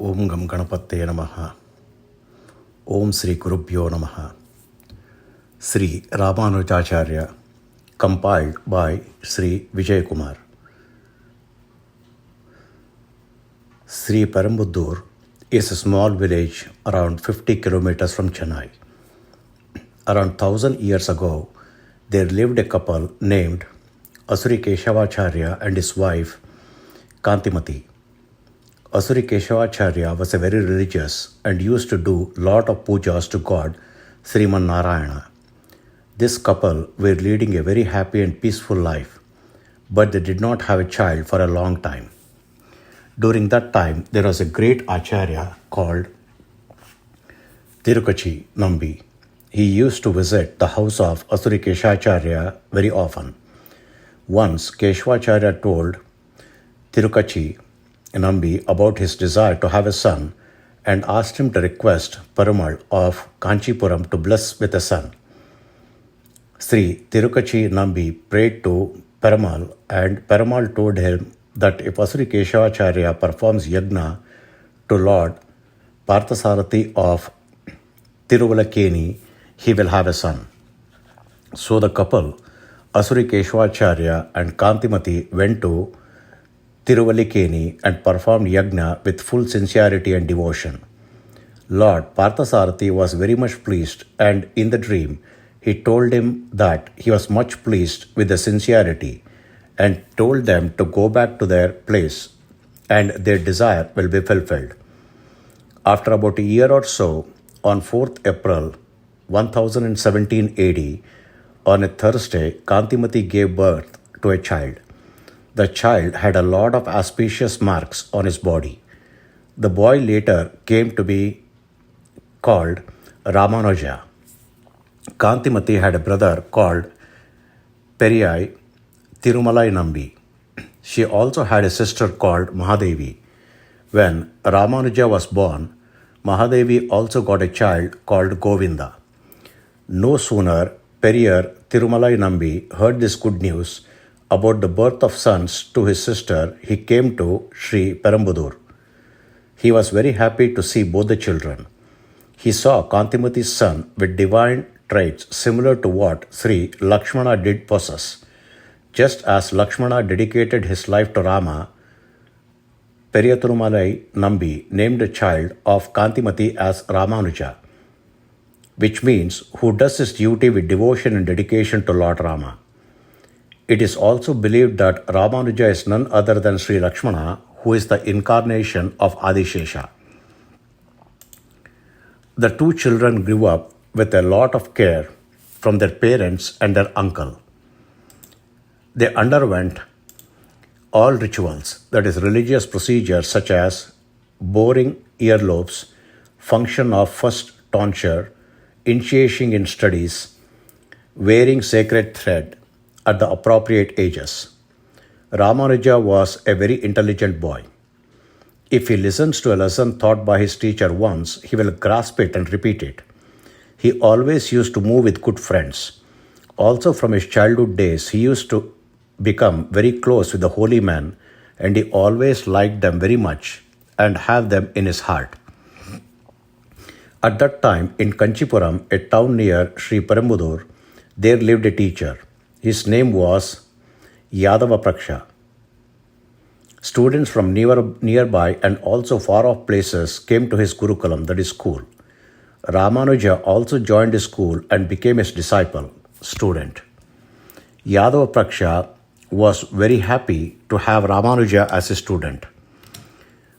Om Gam Ganapate Namaha. Om Sri Gurubhyo Namaha. Sri Ramanujacharya, compiled by Sri Vijay Kumar. Sriperumbudur is a small village around 50 kilometers from Chennai. Around 1000 years ago, there lived a couple named Asuri Kesavacharya and his wife Kanthimathi. Asuri Kesavacharya was a very religious and used to do lot of poojas to God Sriman Naryana. This couple were leading a very happy and peaceful life, but they did not have a child for a long time. During that time, there was a great acharya called Thirukatchi Nambi. He used to visit the house of Asuri Kesavacharya very often. Once, Kesavacharya told Thirukatchi Nambi about his desire to have a son and asked him to request Perumal of Kancheepuram to bless with a son. Sri Thirukatchi Nambi prayed to Perumal, and Perumal told him that if Asuri Kesavacharya performs yagna to Lord Partahsarathy of Tiruvallikeni, he will have a son. So the couple, Asuri Kesavacharya and Kanthimathi, went to Tiruvallikeni and performed yagna with full sincerity and devotion. Lord Parthasarathy was very much pleased, and in the dream he told him that he was much pleased with the sincerity and told them to go back to their place and their desire will be fulfilled. After about a year or so, on 4th April 1017 AD, on a Thursday, Kanthimathi gave birth to a child. The child had a lot of auspicious marks on his body. The boy later came to be called Ramanuja. Kanthimathi had a brother called Perumal Nambi. She also had a sister called Mahadevi. When Ramanuja was born, Mahadevi also got a child called Govinda. No sooner Perumal Nambi heard this good news about the birth of sons to his sister, he came to Sriperumbudur. He was very happy to see both the children. He saw Kanthimathi's son with divine traits similar to what Sri Lakshmana did possess. Just as Lakshmana dedicated his life to Rama, Perumal Nambi named a child of Kanthimathi as Ramanuja, which means who does his duty with devotion and dedication to Lord Rama. It is also believed that Ramanuja is none other than Sri Lakshmana, who is the incarnation of Adishesha. The two children grew up with a lot of care from their parents and their uncle. They underwent all rituals, that is, religious procedures such as boring earlobes, function of first tonsure, initiation in studies, wearing sacred thread at the appropriate ages. Ramanuja was a very intelligent boy. If he listens to a lesson taught by his teacher once, he will grasp it and repeat it. He always used to move with good friends. Also from his childhood days, he used to become very close with the holy men, and he always liked them very much and have them in his heart. At that time, in Kancheepuram, a town near Sriperumbudur, there lived a teacher. His name was Yagna. Students from nearby and also far-off places came to his Gurukulam, that is school. Ramanuja also joined his school and became his disciple, student. Yagna was very happy to have Ramanuja as a student.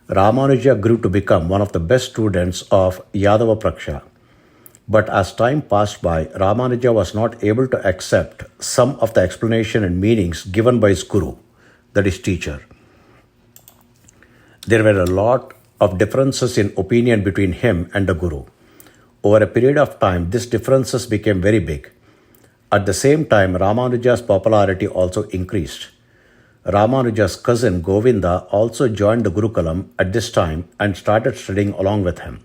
Ramanuja grew to become one of the best students of Yagna. But as time passed by, Ramanuja was not able to accept some of the explanation and meanings given by his guru, that is teacher. There were a lot of differences in opinion between him and the guru. Over a period of time, these differences became very big. At the same time, Ramanuja's popularity also increased. Ramanuja's cousin Govinda also joined the Gurukulam at this time and started studying along with him.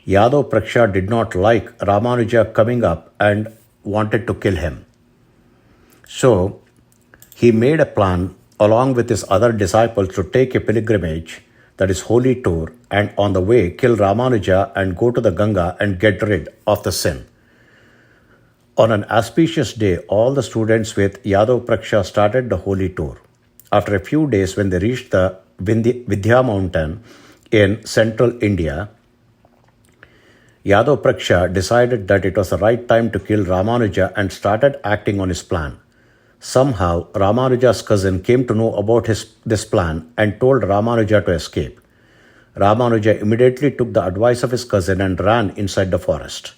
Yagna did not like Ramanuja coming up and wanted to kill him. So he made a plan along with his other disciples to take a pilgrimage, that is holy tour, and on the way kill Ramanuja and go to the Ganga and get rid of the sin. On an auspicious day, all the students with Yadav Praksha started the holy tour. After a few days, when they reached the Vidya mountain in central India, Yadav Praksha decided that it was the right time to kill Ramanuja and started acting on his plan. Somehow, Ramanuja's cousin came to know about this plan and told Ramanuja to escape. Ramanuja immediately took the advice of his cousin and ran inside the forest.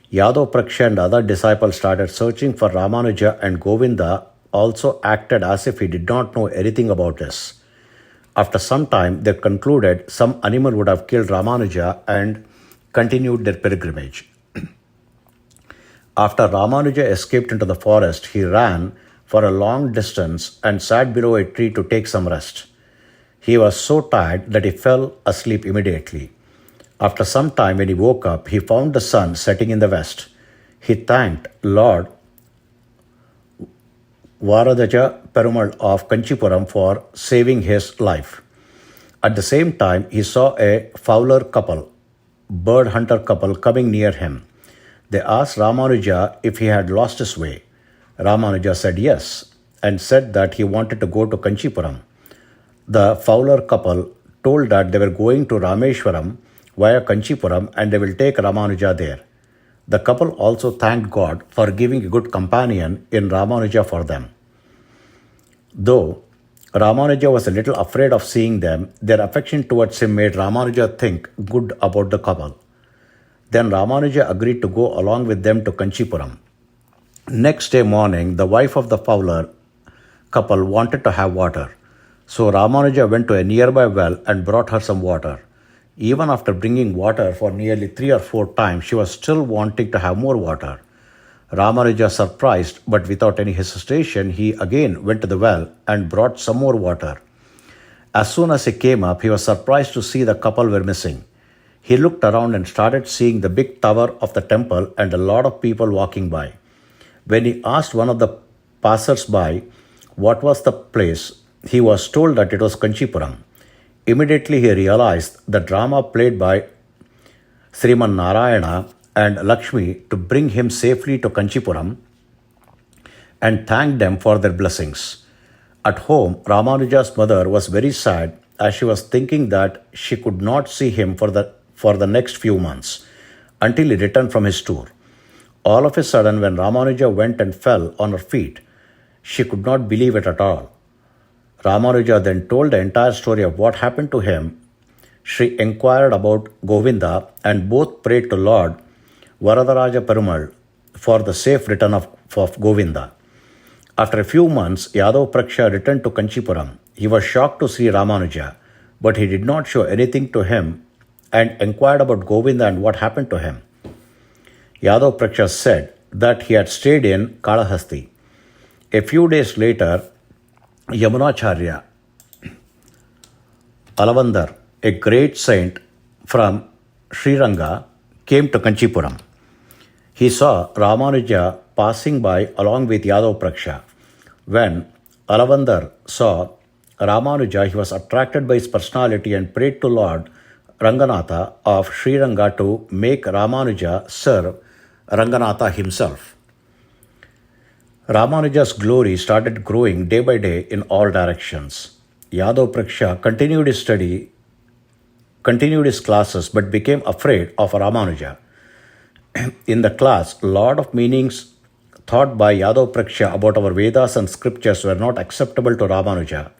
Yadav Praksha and other disciples started searching for Ramanuja, and Govinda also acted as if he did not know anything about this. After some time, they concluded some animal would have killed Ramanuja and continued their pilgrimage. After Ramanuja escaped into the forest, he ran for a long distance and sat below a tree to take some rest. He was so tired that he fell asleep immediately. After some time, when he woke up, he found the sun setting in the west. He thanked Lord Perumal of Kancheepuram for saving his life. At the same time, he saw a fowler couple, bird hunter couple, coming near him. They asked Ramanuja if he had lost his way. Ramanuja said yes, and said that he wanted to go to Kancheepuram. The fowler couple told that they were going to Rameshwaram via Kancheepuram and they will take Ramanuja there. The couple also thanked God for giving a good companion in Ramanuja for them. Though Ramanuja was a little afraid of seeing them, their affection towards him made Ramanuja think good about the couple. Then Ramanuja agreed to go along with them to Kancheepuram. Next day morning, the wife of the fowler couple wanted to have water. So Ramanuja went to a nearby well and brought her some water. Even after bringing water for nearly 3 or 4 times, she was still wanting to have more water. Ramanuja, surprised but without any hesitation, he again went to the well and brought some more water. As soon as he came up, he was surprised to see the couple were missing. He looked around and started seeing the big tower of the temple and a lot of people walking by. When he asked one of the passers-by what was the place, he was told that it was Kancheepuram. Immediately he realized the drama played by Sriman Naryana and Lakshmi to bring him safely to Kancheepuram, and thanked them for their blessings. At home, Ramanuja's mother was very sad as she was thinking that she could not see him for the next few months until he returned from his tour. All of a sudden, when Ramanuja went and fell on her feet, she could not believe it at all. Ramanuja then told the entire story of what happened to him. She inquired about Govinda and both prayed to Lord Perumal for the safe return of Govinda. After a few months, Yadav Praksha returned to Kancheepuram. He was shocked to see Ramanuja, but he did not show anything to him and inquired about Govinda and what happened to him. Yadav Praksha said that he had stayed in Kalahasti. A few days later, Yamunacharya Alavandar, a great saint from Sri Ranga, came to Kancheepuram. He saw Ramanuja passing by along with Yadav Praksha. When Alavandar saw Ramanuja, he was attracted by his personality and prayed to Lord Ranganatha of Sri Ranga to make Ramanuja serve Ranganatha himself. Ramanuja's glory started growing day by day in all directions. Yadav Praksha continued his classes but became afraid of Ramanuja. In the class, a lot of meanings taught by Yadav Praksha about our Vedas and scriptures were not acceptable to Ramanuja.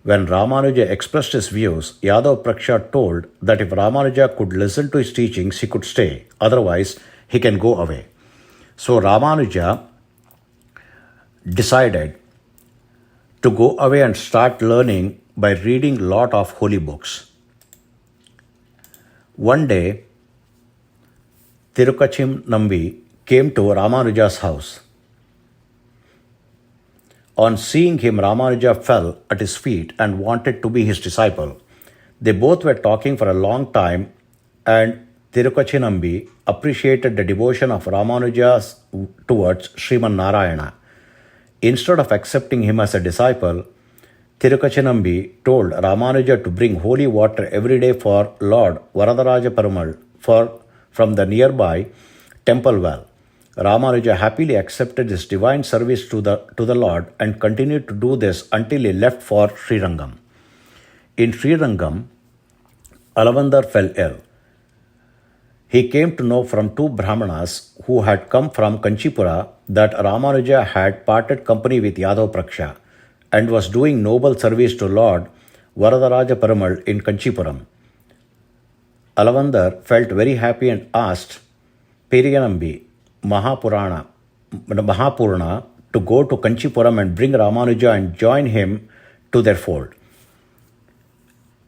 When Ramanuja expressed his views, Yadav Praksha told that if Ramanuja could listen to his teachings, he could stay. Otherwise, he can go away. So Ramanuja decided to go away and start learning by reading a lot of holy books. One day, Thirukatchi Nambi came to Ramanuja's house. On seeing him, Ramanuja fell at his feet and wanted to be his disciple. They both were talking for a long time, and Thirukatchi Nambi appreciated the devotion of Ramanuja towards Sriman Naryana. Instead of accepting him as a disciple, Thirukatchi Nambi told Ramanuja to bring holy water every day for Lord Varadaraja Perumal from the nearby temple well. Ramanuja happily accepted this divine service to the Lord and continued to do this until he left for Srirangam. In Srirangam, Alavandar fell ill. He came to know from two Brahmanas who had come from Kancheepura that Ramanuja had parted company with Yadav Praksha and was doing noble service to Lord Varadaraja Perumal in Kancheepuram. Alavandar felt very happy and asked Periyanambi Mahapurana to go to Kancheepuram and bring Ramanuja and join him to their fold.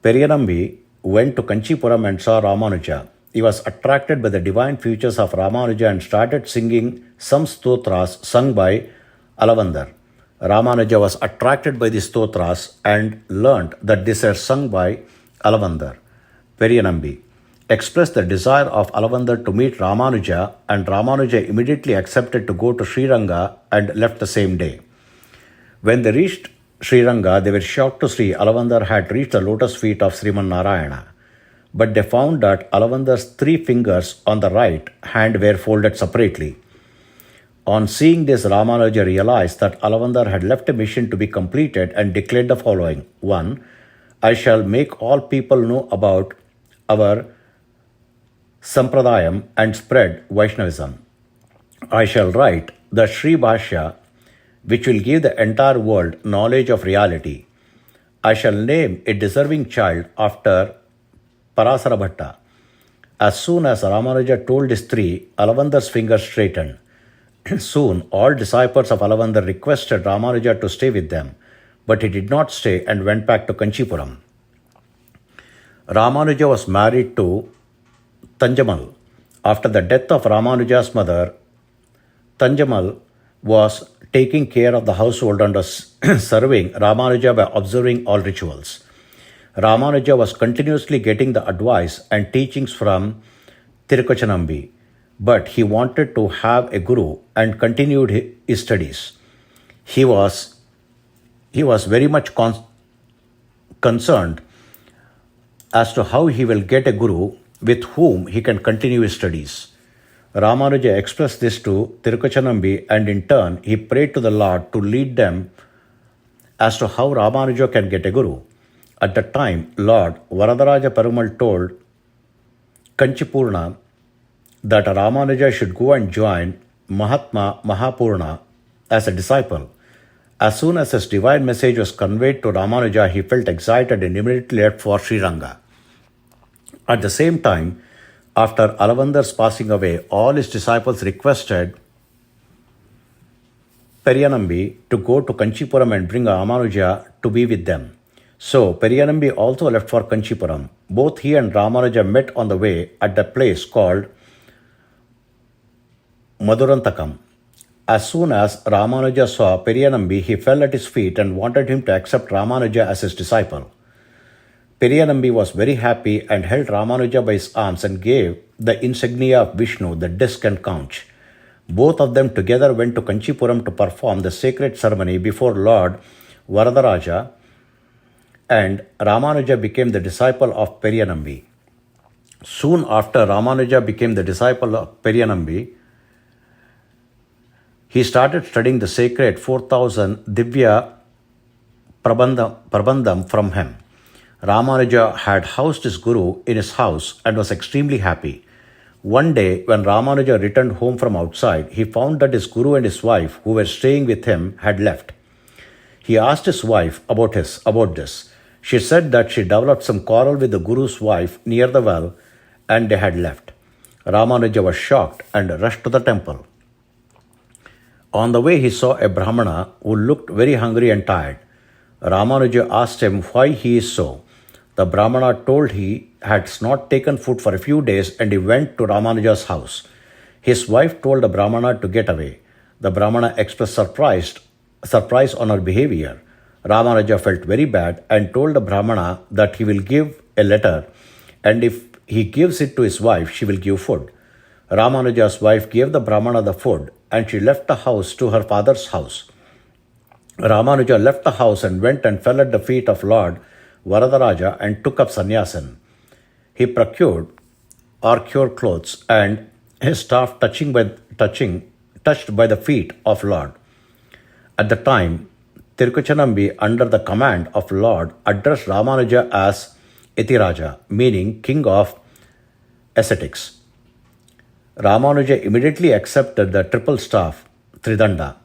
Periyanambi went to Kancheepuram and saw Ramanuja. He was attracted by the divine features of Ramanuja and started singing some stotras sung by Alavandar. Ramanuja was attracted by the stotras and learnt that these are sung by Alavandar. Periyanambi expressed the desire of Alavandar to meet Ramanuja, and Ramanuja immediately accepted to go to Sriranga and left the same day. When they reached Sriranga, they were shocked to see Alavandar had reached the lotus feet of Sriman Naryana. But they found that Alavandar's 3 fingers on the right hand were folded separately. On seeing this, Ramanuja realized that Alavandar had left a mission to be completed and declared the following. 1. I shall make all people know about our Sampradayam and spread Vaishnavism. I shall write the Sri Bhashya, which will give the entire world knowledge of reality. I shall name a deserving child after Parasarabhatta. As soon as Ramanuja told his 3, Alavandar's fingers straightened. Soon, all disciples of Alavandar requested Ramanuja to stay with them, but he did not stay and went back to Kancheepuram. Ramanuja was married to Tanjamal. After the death of Ramanuja's mother, Tanjamal was taking care of the household and was serving Ramanuja by observing all rituals. Ramanuja was continuously getting the advice and teachings from Thirukatchi Nambi, but he wanted to have a guru and continued his studies. He was very much concerned as to how he will get a guru with whom he can continue his studies. Ramanuja expressed this to Thirukatchi Nambi, and in turn he prayed to the Lord to lead them as to how Ramanuja can get a guru. At that time, Lord Varadaraja Perumal told Kancheepurna that Ramanuja should go and join Mahatma Mahapurna as a disciple. As soon as his divine message was conveyed to Ramanuja, he felt excited and immediately left for Sriranga. At the same time, after Alavandar's passing away, all his disciples requested Periyanambi to go to Kancheepuram and bring Ramanuja to be with them. So Periyanambi also left for Kancheepuram. Both he and Ramanuja met on the way at the place called Madurantakam. As soon as Ramanuja saw Periyanambi, he fell at his feet and wanted him to accept Ramanuja as his disciple. Periyanambi was very happy and held Ramanuja by his arms and gave the insignia of Vishnu, the disc and conch. Both of them together went to Kancheepuram to perform the sacred ceremony before Lord Varadaraja, and Ramanuja became the disciple of Periyanambi. Soon after Ramanuja became the disciple of Periyanambi, he started studying the sacred 4000 Divya Prabandham from him. Ramanuja had housed his guru in his house and was extremely happy. One day, when Ramanuja returned home from outside, he found that his guru and his wife, who were staying with him, had left. He asked his wife about this. She said that she developed some quarrel with the guru's wife near the well and they had left. Ramanuja was shocked and rushed to the temple. On the way, he saw a Brahmana who looked very hungry and tired. Ramanuja asked him why he is so. The Brahmana told he had not taken food for a few days and he went to Ramanuja's house. His wife told the Brahmana to get away. The Brahmana expressed surprise on her behavior. Ramanuja felt very bad and told the Brahmana that he will give a letter and if he gives it to his wife, she will give food. Ramanuja's wife gave the Brahmana the food and she left the house to her father's house. Ramanuja left the house and went and fell at the feet of Lord Varadaraja and took up sannyasin. He procured or cured clothes and his staff touched by the feet of Lord. At the time, Thirukatchi Nambi, under the command of Lord, addressed Ramanuja as Yatiraja, meaning king of ascetics. Ramanuja immediately accepted the triple staff, Tridanda.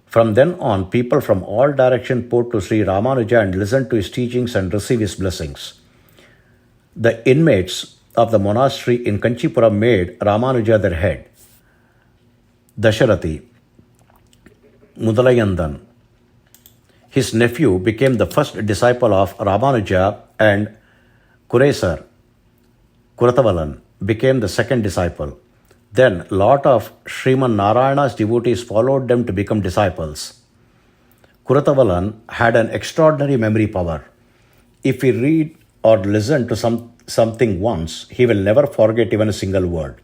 From then on, people from all directions poured to Sri Ramanuja and listened to his teachings and received his blessings. The inmates of the monastery in Kancheepuram made Ramanuja their head. Dasharathy, Mudalayandan, his nephew, became the first disciple of Ramanuja, and Kuresar, Kuratavalan, became the second disciple. Then lot of Sriman Narayana's devotees followed them to become disciples. Kuratavalan had an extraordinary memory power. If he read or listen to something once, he will never forget even a single word.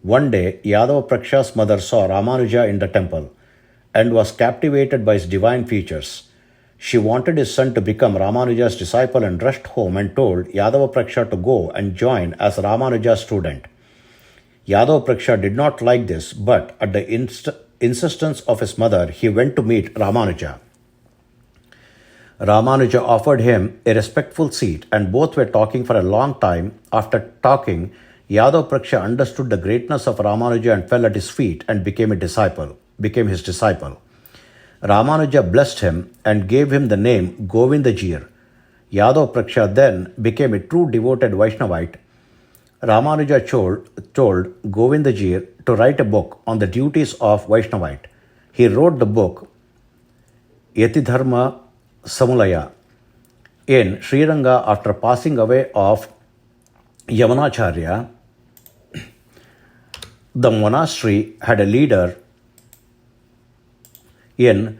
One day, Yadava Praksha's mother saw Ramanuja in the temple and was captivated by his divine features. She wanted his son to become Ramanuja's disciple and rushed home and told Yadava Praksha to go and join as Ramanuja's student. Yadava Praksha did not like this, but at the insistence of his mother, he went to meet Ramanuja. Ramanuja offered him a respectful seat, and both were talking for a long time. After talking, Yadav Praksha understood the greatness of Ramanuja and fell at his feet and became his disciple. Ramanuja blessed him and gave him the name Govindajir. Yadav Praksha then became a true devoted Vaishnavite. Ramanuja told Govindajir to write a book on the duties of Vaishnavite. He wrote the book Yatidharma Samulaya in Sriranga after passing away of Yamunacharya. The monastery had a leader in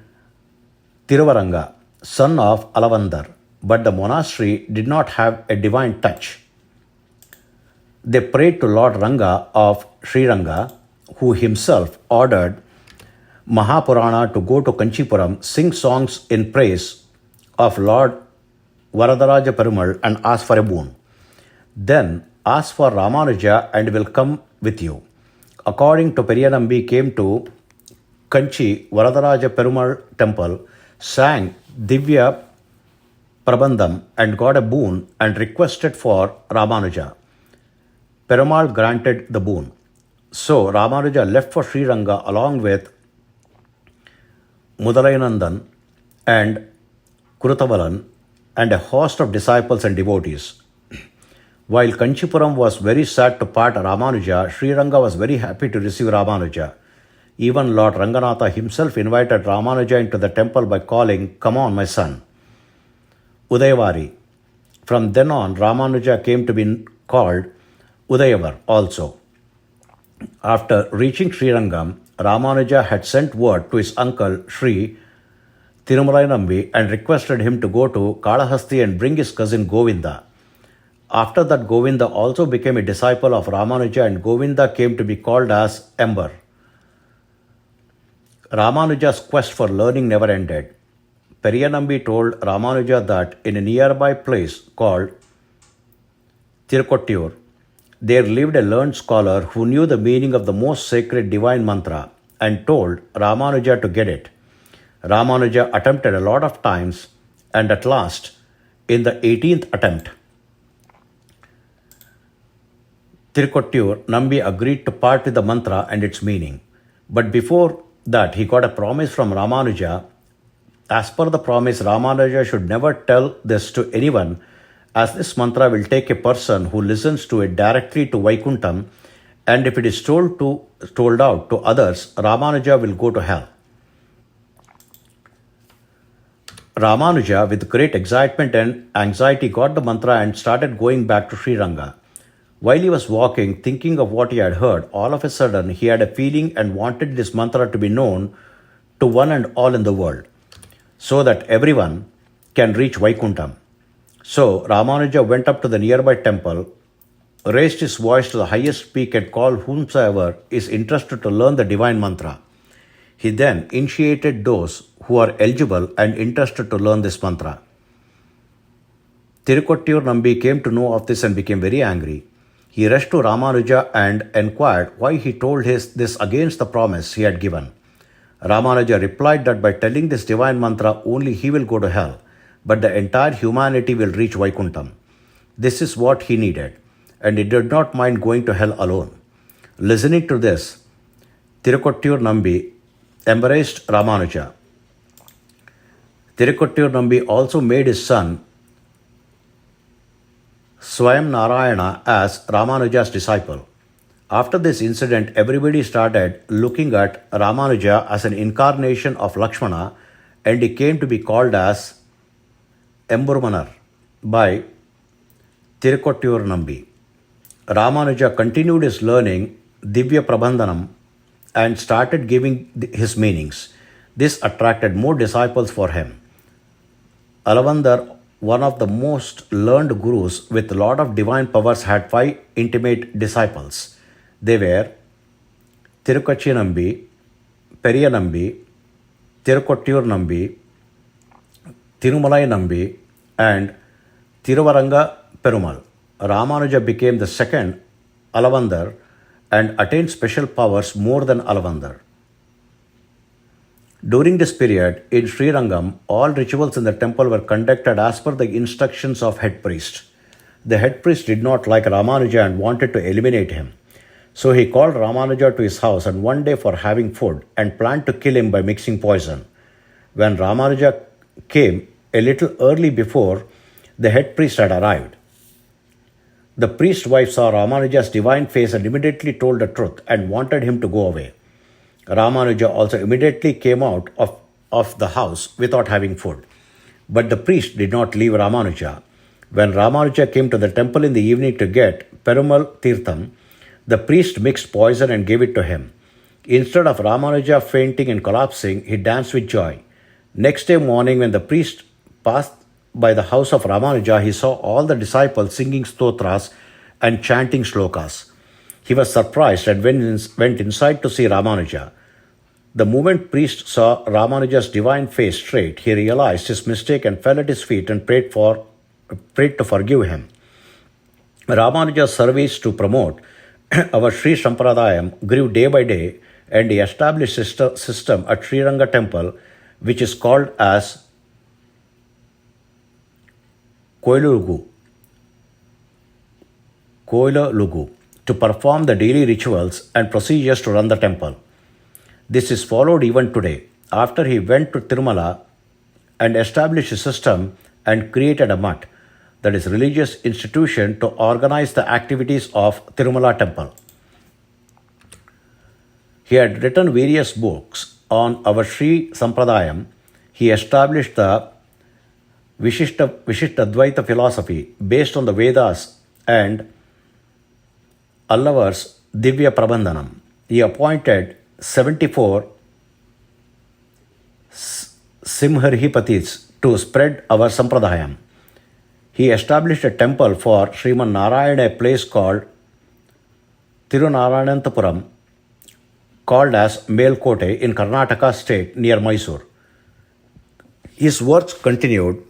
Tiruvaranga, son of Alavandar, but the monastery did not have a divine touch. They prayed to Lord Ranga of Sriranga, who himself ordered Mahapurana to go to Kancheepuram, sing songs in praise of Lord Varadaraja Perumal and ask for a boon. Then ask for Ramanuja and will come with you. According to Nambi came to Kanchi Varadaraja Perumal temple, sang Divya Prabandham and got a boon and requested for Ramanuja. Perumal granted the boon. So Ramanuja left for Sriranga along with Mudalayanandan and Kurutavalan and a host of disciples and devotees. While Kancheepuram was very sad to part Ramanuja, Sriranga was very happy to receive Ramanuja. Even Lord Ranganatha himself invited Ramanuja into the temple by calling, "Come on, my son." Udayavari. From then on, Ramanuja came to be called Udayavar also. After reaching Srirangam, Ramanuja had sent word to his uncle Sri Nambi and requested him to go to Kalahasti and bring his cousin Govinda. After that, Govinda also became a disciple of Ramanuja, and Govinda came to be called as Ember. Ramanuja's quest for learning never ended. Nambi told Ramanuja that in a nearby place called Thirukatchi, there lived a learned scholar who knew the meaning of the most sacred divine mantra and told Ramanuja to get it. Ramanuja attempted a lot of times, and at last, in the 18th attempt, Thirukatchi Nambi agreed to part with the mantra and its meaning. But before that, he got a promise from Ramanuja. As per the promise, Ramanuja should never tell this to anyone, as this mantra will take a person who listens to it directly to Vaikuntham, and if it is told out to others, Ramanuja will go to hell. Ramanuja, with great excitement and anxiety, got the mantra and started going back to Sriranga. While he was walking, thinking of what he had heard, all of a sudden he had a feeling and wanted this mantra to be known to one and all in the world, so that everyone can reach Vaikuntham. So Ramanuja went up to the nearby temple, raised his voice to the highest peak and called whomsoever is interested to learn the divine mantra. He then initiated those who are eligible and interested to learn this mantra. Thirukatchi Nambi came to know of this and became very angry. He rushed to Ramanuja and inquired why he told this against the promise he had given. Ramanuja replied that by telling this divine mantra only he will go to hell, but the entire humanity will reach Vaikuntham. This is what he needed, and he did not mind going to hell alone. Listening to this, Thirukatchi Nambi embraced Ramanuja. Thirukatchi Nambi also made his son Swayam Narayana as Ramanuja's disciple. After this incident, everybody started looking at Ramanuja as an incarnation of Lakshmana, and he came to be called as Emburmanar by Thirukatchi Nambi. Ramanuja continued his learning Divya Prabandhanam and started giving his meanings. This attracted more disciples for him. Alavandar, one of the most learned gurus with a lot of divine powers, had 5 intimate disciples. They were Thirukatchi Nambi, Periya Nambi, Thirukatchi Nambi, Thirumalai Nambi, and Thiruvaranga Perumal. Ramanuja became the second Alavandar and attained special powers more than Alavandar. During this period, in Srirangam, all rituals in the temple were conducted as per the instructions of head priest. The head priest did not like Ramanuja and wanted to eliminate him. So he called Ramanuja to his house and one day for having food and planned to kill him by mixing poison. When Ramanuja came a little early before the head priest had arrived, the priest's wife saw Ramanuja's divine face and immediately told the truth and wanted him to go away. Ramanuja also immediately came out of the house without having food. But the priest did not leave Ramanuja. When Ramanuja came to the temple in the evening to get Perumal Tirtham, the priest mixed poison and gave it to him. Instead of Ramanuja fainting and collapsing, he danced with joy. Next day morning, when the priest passed by the house of Ramanuja, he saw all the disciples singing stotras and chanting shlokas. He was surprised and went inside to see Ramanuja. The moment priest saw Ramanuja's divine face straight, he realized his mistake and fell at his feet and prayed to forgive him. Ramanuja's service to promote our Sri Sampradayam grew day by day, and he established a system at Sriranga temple which is called as Koilalugu to perform the daily rituals and procedures to run the temple. This is followed even today. After he went to Tirumala and established a system and created a mutt, that is religious institution, to organize the activities of Tirumala temple. He had written various books on our Sri Sampradayam. He established the Vishishtadvaita philosophy based on the Vedas and Allavar's Divya Prabandhanam. He appointed 74 Simharipatis to spread our Sampradayam. He established a temple for Sriman Naryana, a place called Tirunarayananthapuram, called as Melkote in Karnataka state near Mysore. His works continued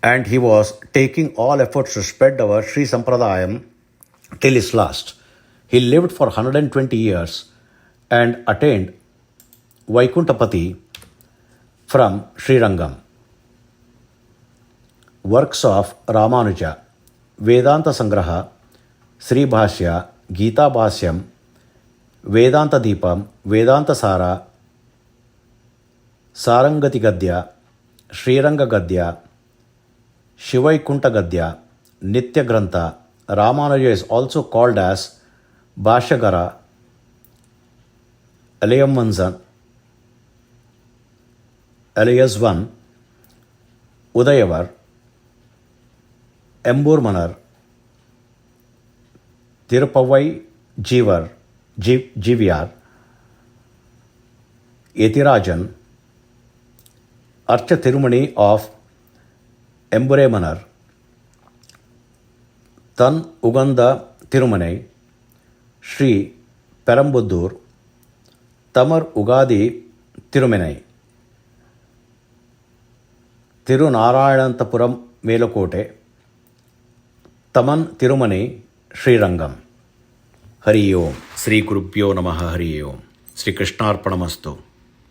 and he was taking all efforts to spread our Sri Sampradayam till his last. He lived for 120 years and attained Vaikunthapati from Srirangam. Works of Ramanuja: Vedanta Sangraha, Sri Bhashya, Gita Bhasyam, Vedanta Deepam, Vedanta Sara, Sarangati Gadya, Sriranga Gadya, Shivaikunta Gadya, Nitya Grantha. Ramanuja is also called as Bhashyagara, Alayamanzan, Alayasvan, Udayavar, Emburmanar, Tirupavai Jivyar, Yetirajan, Archa Tirumani of Emburemanar, Tan Uganda Tirumanai, Sri Perumbudur, Tamar Ugadi Tirumanai. ತಿರುನಾರಾಯಣಂತಪುರಂ Melukote, Thaman ತಿರುಮನೆ Srirangam. ಹರಿ ಓಂ. ಶ್ರೀ ಗುರುಭ್ಯೋ ನಮಃ. ಹರಿ ಓಂ. ಶ್ರೀ ಕೃಷ್ಣಾರ್ಪಣಮಸ್ತು.